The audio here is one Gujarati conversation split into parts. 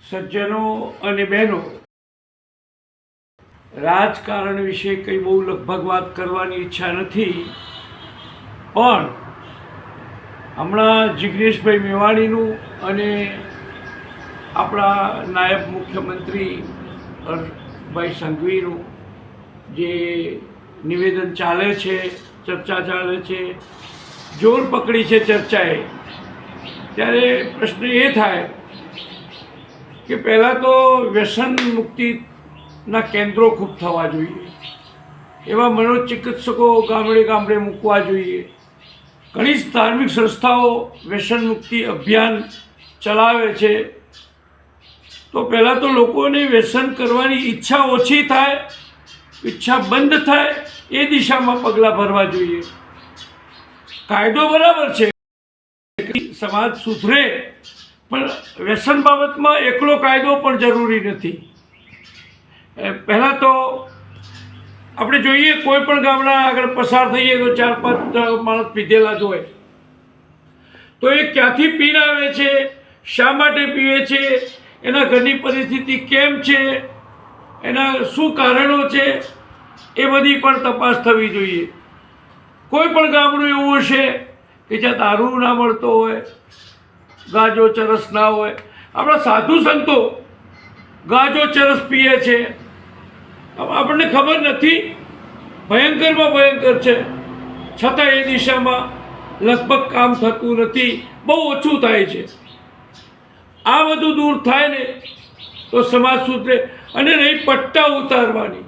સજ્જનો અને બહેનો, રાજકારણ વિશે કંઈ બહુ લગભગ વાત કરવાની ઈચ્છા નથી, પણ હમણાં જિગ્નેશભાઈ મેવાણીનું અને આપણા નાયબ મુખ્યમંત્રી હર્ષભાઈ સંઘવીનું જે નિવેદન ચાલે છે, ચર્ચા ચાલે છે, જોર પકડી છે ચર્ચાએ, ત્યારે પ્રશ્ન એ થાય કે પહેલાં તો વ્યસન મુક્તિના કેન્દ્રો ખૂબ થવા જોઈએ, એવા મનોચિકિત્સકો ગામડે ગામડે મૂકવા જોઈએ. ઘણી જ ધાર્મિક સંસ્થાઓ વ્યસન મુક્તિ અભિયાન ચલાવે છે. તો પહેલાં તો લોકોને વ્યસન કરવાની ઈચ્છા ઓછી થાય, ઈચ્છા બંધ થાય, એ દિશામાં પગલાં ભરવા જોઈએ. કાયદો બરાબર છે, સમાજ સુધરે, પણ વ્યસન બાબતમાં એકલો કાયદો પણ જરૂરી નથી. પહેલાં તો આપણે જોઈએ, કોઈ પણ ગામડા આગળ પસાર થઈએ તો 4-5 માણસ પીધેલા જ હોય, તો એ ક્યાંથી પીને આવે છે, શા માટે પીવે છે, એના ઘરની પરિસ્થિતિ કેમ છે, એના શું કારણો છે, એ બધી પણ તપાસ થવી જોઈએ. કોઈ પણ ગામડું એવું હશે કે જ્યાં દારૂ ના મળતો હોય, ગાજો ચરસ ના હોય, આપણા સાધુ સંતો ગાજો ચરસ પીએ છે, આપણને ખબર નથી, ભયંકરમાં ભયંકર છે, છતાં એ દિશામાં લગભગ કામ થતું નથી, બહુ ઓછું થાય છે. આ બધું દૂર થાય ને તો સમાજ સુધરે. અને નહીં પટ્ટા ઉતારવાની,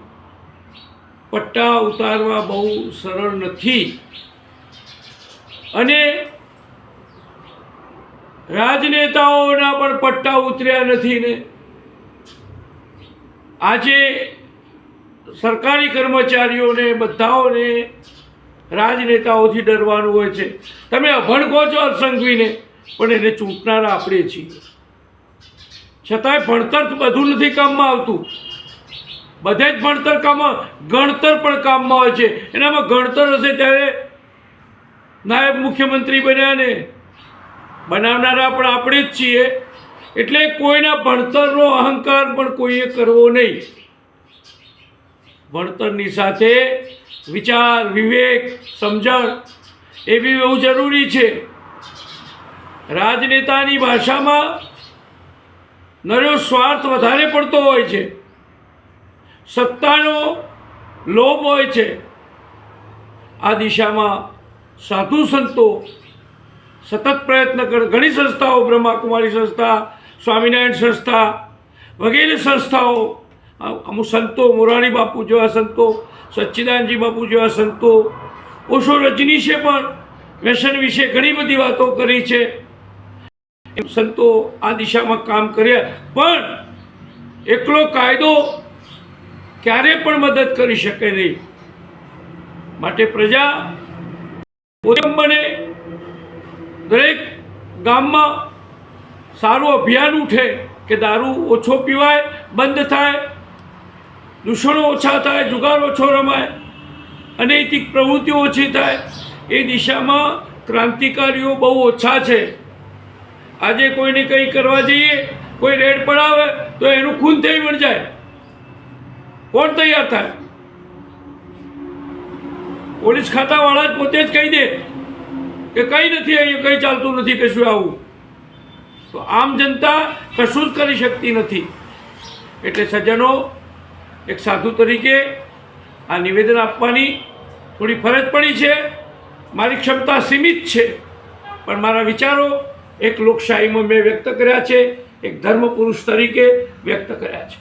પટ્ટા ઉતારવા બહુ સરળ નથી, અને રાજનેતાઓના પણ પટ્ટા ઉતર્યા નથી ને. આજે સરકારી કર્મચારીઓને બધાઓને રાજનેતાઓથી ડરવાનું હોય છે. તમે અભણ કહો છો સંઘવીને, પણ એને ચૂંટનારા આપણે છીએ. છતાંય ભણતર બધું નથી કામમાં આવતું, બધે જ ભણતર કામમાં, ગણતર પણ કામમાં હોય છે. એનામાં ગણતર હશે ત્યારે નાયબ મુખ્યમંત્રી બન્યા ને, બનાવનારા પણ આપણે જ છીએ. એટલે કોઈના ભણતરનો અહંકાર પણ કોઈએ કરવો નહીં. ભણતરની સાથે વિચાર, વિવેક, સમજણ એ બી બહુ જરૂરી છે. રાજનેતાની ભાષામાં નર્યો સ્વાર્થ વધારે પડતો હોય છે, સત્તાનો લોભ હોય છે. આ દિશામાં સાધુ સંતો સતત પ્રયત્ન કરે. ઘણી સંસ્થાઓ, બ્રહ્માકુમારી સંસ્થા, સ્વામિનારાયણ સંસ્થા વગેરે સંસ્થાઓ, અમુક સંતો, મોરારી બાપુ જેવા સંતો, સચ્ચિદાનંદજી બાપુ જેવા સંતો, ઓશો રજનીશે પણ વ્યસન વિશે ઘણી બધી વાતો કરી છે. સંતો આ દિશામાં કામ કર્યા, પણ એકલો કાયદો ક્યારે પણ મદદ કરી શકે નહીં. માટે પ્રજા ઉદ્યમ બને, દરેક ગામમાં સારું અભિયાન ઉઠે કે દારૂ ઓછો પીવાય, બંધ થાય, દૂષણો ઓછા થાય, જુગાર ઓછો રમાય, અનૈતિક પ્રવૃત્તિઓ ઓછી થાય. એ દિશામાં ક્રાંતિકારીઓ બહુ ઓછા છે. આજે કોઈને કંઈ કરવા જઈએ, કોઈ રેડ પડાવે તો એનું ખૂન થઈ પણ જાય, કોણ તૈયાર થાય? પોલીસ ખાતાવાળા જ પોતે જ કહી દે કે કંઈ નથી, અહીંયા કંઈ ચાલતું નથી, કશું આવું. તો આમ જનતા કશું જ કરી શકતી નથી. એટલે સજ્જનો, એક સાધુ તરીકે આ નિવેદન આપવાની થોડી ફરજ પડી છે. મારી ક્ષમતા સીમિત છે, પણ મારા વિચારો એક લોકશાહીમાં મેં વ્યક્ત કર્યા છે, એક ધર્મ પુરુષ તરીકે વ્યક્ત કર્યા છે.